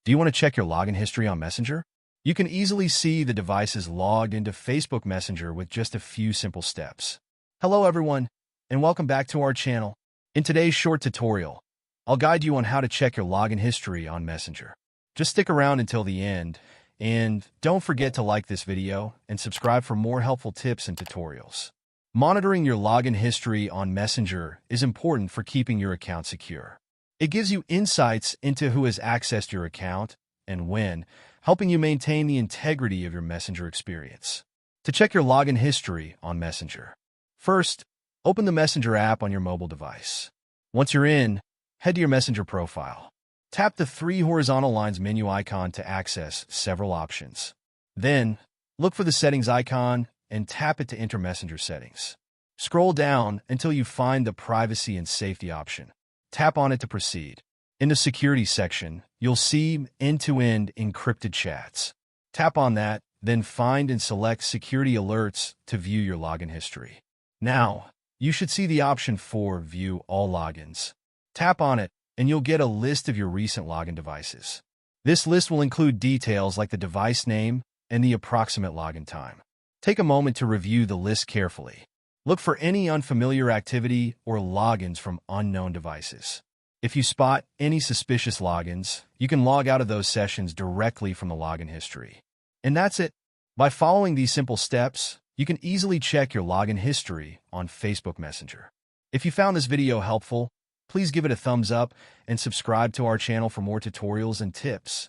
Do you want to check your login history on Messenger? You can easily see the devices logged into Facebook Messenger with just a few simple steps. Hello everyone, and welcome back to our channel. In today's short tutorial, I'll guide you on how to check your login history on Messenger. Just stick around until the end, and don't forget to like this video and subscribe for more helpful tips and tutorials. Monitoring your login history on Messenger is important for keeping your account secure. It gives you insights into who has accessed your account and when, helping you maintain the integrity of your Messenger experience. To check your login history on Messenger, first, open the Messenger app on your mobile device. Once you're in, head to your Messenger profile. Tap the three horizontal lines menu icon to access several options. Then, look for the settings icon and tap it to enter Messenger settings. Scroll down until you find the privacy and safety option. Tap on it to proceed. In the security section, you'll see end-to-end encrypted chats. Tap on that, then find and select security alerts to view your login history. Now, you should see the option for View All Logins. Tap on it, and you'll get a list of your recent login devices. This list will include details like the device name and the approximate login time. Take a moment to review the list carefully. Look for any unfamiliar activity or logins from unknown devices. If you spot any suspicious logins, you can log out of those sessions directly from the login history. And that's it. By following these simple steps, you can easily check your login history on Facebook Messenger. If you found this video helpful, please give it a thumbs up and subscribe to our channel for more tutorials and tips.